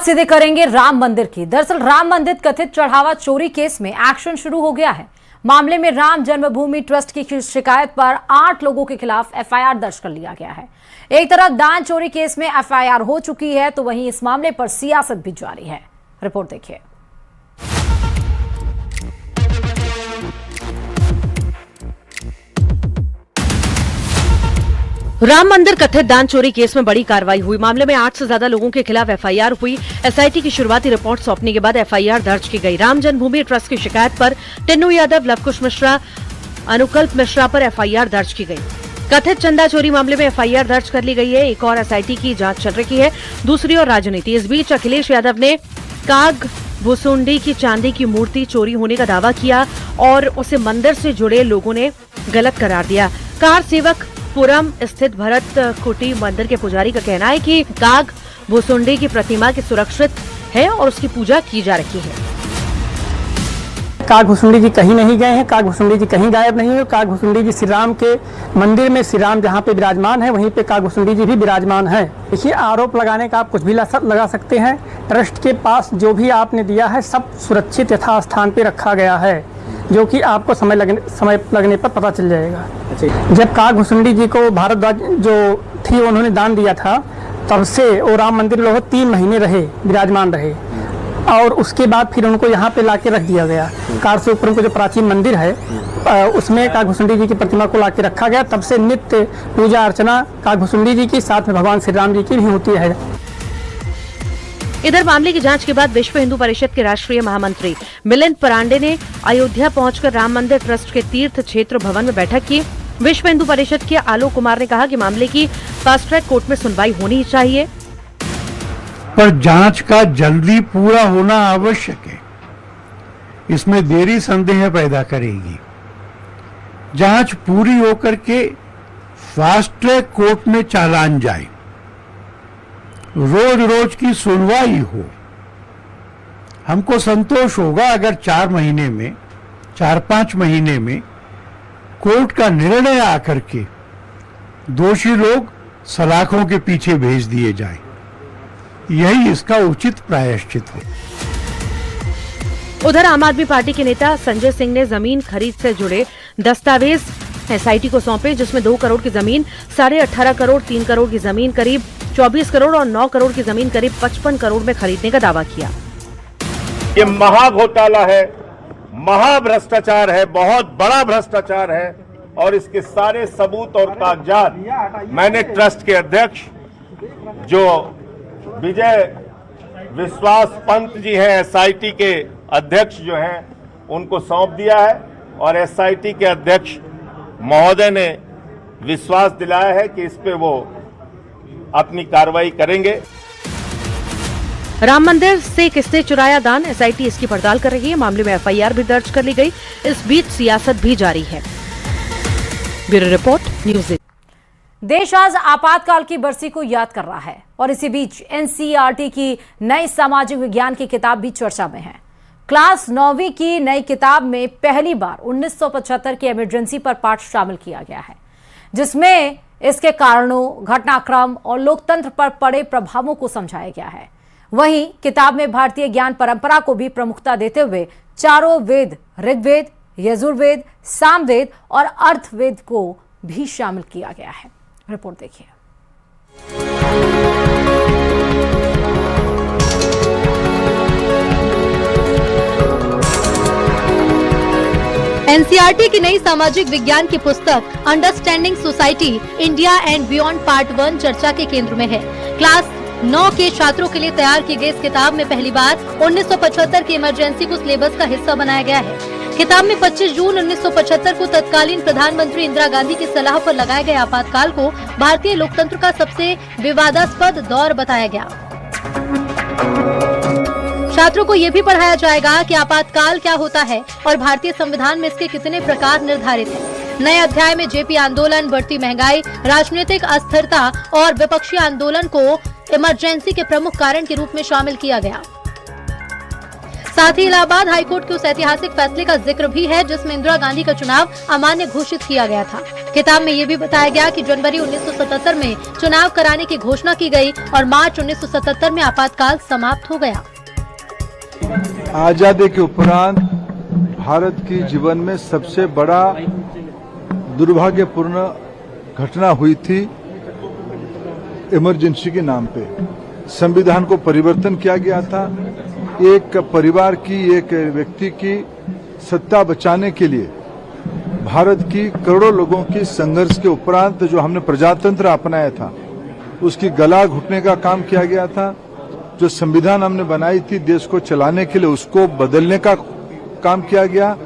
सीधे करेंगे राम मंदिर की। दरअसल राम मंदिर कथित चढ़ावा चोरी केस में एक्शन शुरू हो गया है। मामले में राम जन्मभूमि ट्रस्ट की शिकायत पर 8 लोगों के खिलाफ एफआईआर दर्ज कर लिया गया है। एक तरफ दान चोरी केस में एफआईआर हो चुकी है, तो वहीं इस मामले पर सियासत भी जारी है। रिपोर्ट देखिए। राम मंदिर कथित दान चोरी केस में बड़ी कार्रवाई हुई। मामले में 8 से ज्यादा लोगों के खिलाफ एफआईआर हुई। एसआईटी की शुरुआती रिपोर्ट सौंपने के बाद एफआईआर दर्ज की गई। राम जन्मभूमि ट्रस्ट की शिकायत पर टिन्नू यादव, लवकुश मिश्रा, अनुकल्प मिश्रा पर एफआईआर दर्ज की गई। कथित चंदा चोरी मामले में एफआईआर दर्ज कर ली गई है। एक और एसआईटी की जांच चल रही है। दूसरी ओर राजनीति। इस बीच अखिलेश यादव ने काग भुसुंडी की चांदी की मूर्ति चोरी होने का दावा किया और उसे मंदिर से जुड़े लोगों ने गलत करार दिया। कार सेवक पुरम स्थित भरत कुटी मंदिर के पुजारी का कहना है कि काग भुसुंडी की प्रतिमा की सुरक्षित है और उसकी पूजा की जा रही है। काग भुसुंडी जी कहीं नहीं गए हैं, काग भुसुंडी जी कहीं गायब नहीं है। काग भुसुंडी जी श्री राम के मंदिर में, श्री राम जहाँ पे विराजमान है वहीं पे काग भुसुंडी जी भी विराजमान है। देखिए, आरोप लगाने का आप कुछ भी लगा सकते हैं। ट्रस्ट के पास जो भी आपने दिया है सब सुरक्षित यथास्थान पे रखा गया है, जो कि आपको समय लगने पर पता चल जाएगा। जब काग भुसुंडी जी को भारद्वाज जो थी उन्होंने दान दिया था, तब से वो राम मंदिर में 3 महीने रहे, विराजमान रहे, और उसके बाद फिर उनको यहाँ पे लाके रख दिया गया। कार से ऊपर उनको जो प्राचीन मंदिर है उसमें काग भुसुंडी जी की प्रतिमा को लाके रखा गया। तब से नित्य पूजा अर्चना काग भुसुंडी जी की, साथ में भगवान श्री राम जी की भी होती है। इधर मामले की जांच के बाद विश्व हिंदू परिषद के राष्ट्रीय महामंत्री मिलिंद परांडे ने अयोध्या पहुंचकर राम मंदिर ट्रस्ट के तीर्थ क्षेत्र भवन में बैठक की। विश्व हिंदू परिषद के आलोक कुमार ने कहा कि मामले की फास्ट ट्रैक कोर्ट में सुनवाई होनी चाहिए, पर जांच का जल्दी पूरा होना आवश्यक है। इसमें देरी संदेह पैदा करेगी। जांच पूरी होकर के फास्ट ट्रैक कोर्ट में चालान जाए, रोज रोज की सुनवाई हो। हमको संतोष होगा अगर 4-5 महीने में कोर्ट का निर्णय आकर के दोषी लोग सलाखों के पीछे भेज दिए जाएं। यही इसका उचित प्रायश्चित है। उधर आम आदमी पार्टी के नेता संजय सिंह ने जमीन खरीद से जुड़े दस्तावेज एसआईटी को सौंपे, जिसमें 2 करोड़ की जमीन, 18.5 करोड़, 3 करोड़ की जमीन, करीब 24 करोड़ और 9 करोड़ की जमीन करीब 55 करोड़ में खरीदने का दावा किया। ये महा घोटाला है, महा भ्रष्टाचार है, बहुत बड़ा भ्रष्टाचार है, और इसके सारे सबूत और कागजात मैंने ट्रस्ट के अध्यक्ष जो विजय विश्वास पंत जी हैं, एसआईटी के अध्यक्ष जो हैं, उनको सौंप दिया है। और एसआईटी के अध्यक्ष महोदय ने विश्वास दिलाया है कि इस पे वो अपनी कार्रवाई करेंगे। राम मंदिर से किसने चुराया दान, एसआईटी इसकी पड़ताल कर रही है। मामले में एफआईआर भी दर्ज कर ली गई। इस बीच सियासत भी जारी है। Bureau report, news. देश आज आपातकाल की बरसी को याद कर रहा है और इसी बीच एनसीईआरटी की नई सामाजिक विज्ञान की किताब भी चर्चा में है। क्लास 9वीं की नई किताब में पहली बार 1975 की इमरजेंसी पर पाठ शामिल किया गया है, जिसमें इसके कारणों, घटनाक्रम और लोकतंत्र पर पड़े प्रभावों को समझाया गया है। वहीं किताब में भारतीय ज्ञान परंपरा को भी प्रमुखता देते हुए चारों वेद, ऋग्वेद, यजुर्वेद, सामवेद और अर्थवेद को भी शामिल किया गया है। रिपोर्ट देखिए। एनसीईआरटी की नई सामाजिक विज्ञान की पुस्तक understanding society India and beyond part 1 चर्चा के केंद्र में है। क्लास 9 के छात्रों के लिए तैयार की गई इस किताब में पहली बार 1975 की इमरजेंसी को सिलेबस का हिस्सा बनाया गया है। किताब में 25 जून 1975 को तत्कालीन प्रधानमंत्री इंदिरा गांधी की सलाह पर लगाए गए आपातकाल को भारतीय लोकतंत्र का सबसे विवादास्पद दौर बताया गया। छात्रों को ये भी पढ़ाया जाएगा कि आपातकाल क्या होता है और भारतीय संविधान में इसके कितने प्रकार निर्धारित हैं। नए अध्याय में जेपी आंदोलन, बढ़ती महंगाई, राजनीतिक अस्थिरता और विपक्षी आंदोलन को इमरजेंसी के प्रमुख कारण के रूप में शामिल किया गया। साथ ही इलाहाबाद हाईकोर्ट के उस ऐतिहासिक फैसले का जिक्र भी है जिसमें इंदिरा गांधी का चुनाव अमान्य घोषित किया गया था। किताब में ये भी बताया गया कि जनवरी 1977 में चुनाव कराने की घोषणा की गई और मार्च 1977 में आपातकाल समाप्त हो गया। आजादी के उपरांत भारत की जीवन में सबसे बड़ा दुर्भाग्यपूर्ण घटना हुई थी। इमरजेंसी के नाम पे संविधान को परिवर्तन किया गया था। एक परिवार की, एक व्यक्ति की सत्ता बचाने के लिए भारत की करोड़ों लोगों की संघर्ष के उपरांत जो हमने प्रजातंत्र अपनाया था उसकी गला घुटने का काम किया गया था। जो संविधान हमने बनाई थी देश को चलाने के लिए उसको बदलने का काम किया गया।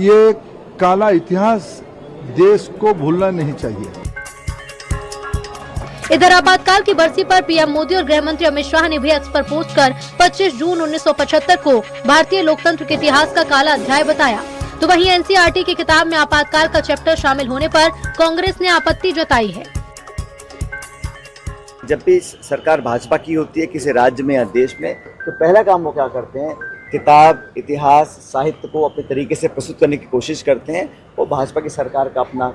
ये काला इतिहास देश को भूलना नहीं चाहिए। इधर आपातकाल की बरसी पर पीएम मोदी और गृह मंत्री अमित शाह ने भी एक्स पर पोस्ट कर 25 जून 1975 को भारतीय लोकतंत्र के इतिहास का काला अध्याय बताया। तो वहीं एनसीईआरटी की किताब में आपातकाल का चैप्टर शामिल होने पर कांग्रेस ने आपत्ति जताई है। जब भी सरकार भाजपा की होती है किसी राज्य में या देश में, तो पहला काम वो क्या करते हैं, किताब, इतिहास, साहित्य को अपने तरीके से प्रस्तुत करने की कोशिश करते हैं। वो भाजपा की सरकार का अपना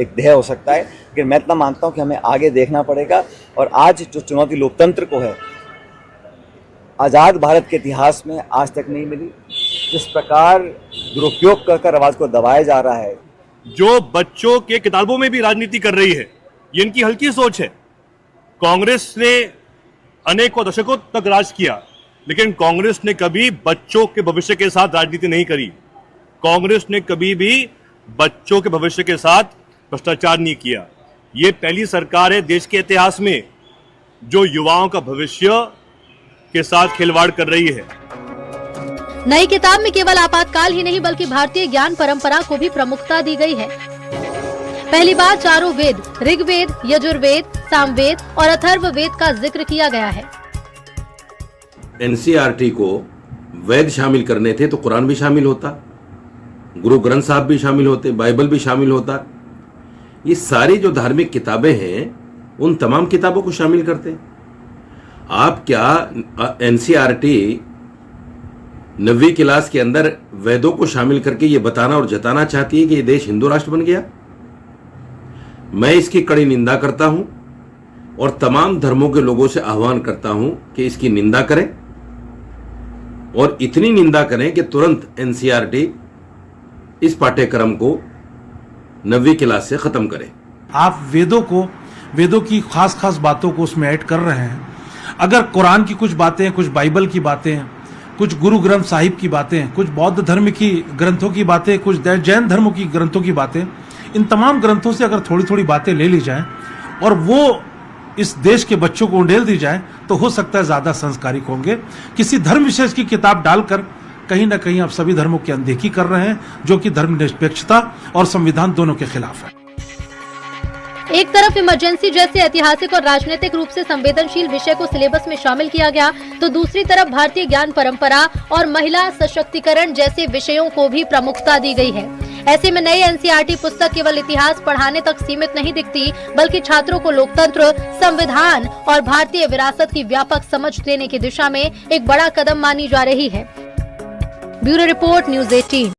एक ध्येय हो सकता है, लेकिन मैं इतना मानता हूँ कि हमें आगे देखना पड़ेगा। और आज जो चुनौती लोकतंत्र को है, आज़ाद भारत के इतिहास में आज तक नहीं मिली। जिस प्रकार दुरुपयोग कर आवाज़ को दबाया जा रहा है, जो बच्चों के किताबों में भी राजनीति कर रही है, ये इनकी हल्की सोच है। कांग्रेस ने अनेकों दशकों तक राज किया, लेकिन कांग्रेस ने कभी बच्चों के भविष्य के साथ राजनीति नहीं करी। कांग्रेस ने कभी भी बच्चों के भविष्य के साथ भ्रष्टाचार नहीं किया। ये पहली सरकार है देश के इतिहास में जो युवाओं का भविष्य के साथ खिलवाड़ कर रही है। नई किताब में केवल आपातकाल ही नहीं बल्कि भारतीय ज्ञान परंपरा को भी प्रमुखता दी गई है। पहली बार चारों वेद, ऋग्वेद, यजुर्वेद, सामवेद और अथर्ववेद का जिक्र किया गया है। एनसीईआरटी को वेद शामिल करने थे तो कुरान भी शामिल होता, गुरु ग्रंथ साहब भी शामिल होते, बाइबल भी शामिल होता। ये सारी जो धार्मिक किताबें हैं उन तमाम किताबों को शामिल करते। आप क्या एनसीईआरटी 9वीं क्लास के अंदर वेदों को शामिल करके ये बताना और जताना चाहती है कि ये देश हिंदू राष्ट्र बन गया? मैं इसकी कड़ी निंदा करता हूं और तमाम धर्मों के लोगों से आह्वान करता हूं कि इसकी निंदा करें और इतनी निंदा करें कि तुरंत एनसीईआरटी इस पाठ्यक्रम को 9वीं क्लास से खत्म करे। आप वेदों की खास खास बातों को उसमें ऐड कर रहे हैं। अगर कुरान की कुछ बातें, कुछ बाइबल की बातें, कुछ गुरु ग्रंथ साहिब की बातें, कुछ बौद्ध धर्म की ग्रंथों की बातें, कुछ जैन धर्म की ग्रंथों की बातें, इन तमाम ग्रंथों से अगर थोड़ी थोड़ी बातें ले ली जाएं और वो इस देश के बच्चों को उंडेल दी जाए तो हो सकता है ज्यादा संस्कारिक होंगे। किसी धर्म विशेष की किताब डालकर कहीं ना कहीं आप सभी धर्मों की अनदेखी कर रहे हैं, जो कि धर्मनिरपेक्षता और संविधान दोनों के खिलाफ है। एक तरफ इमरजेंसी जैसे ऐतिहासिक और राजनीतिक रूप से संवेदनशील विषय को सिलेबस में शामिल किया गया, तो दूसरी तरफ भारतीय ज्ञान परंपरा और महिला सशक्तिकरण जैसे विषयों को भी प्रमुखता दी गई है। ऐसे में नई एनसीईआरटी पुस्तक केवल इतिहास पढ़ाने तक सीमित नहीं दिखती, बल्कि छात्रों को लोकतंत्र, संविधान और भारतीय विरासत की व्यापक समझ देने की दिशा में एक बड़ा कदम मानी जा रही है। Bureau report, news 18।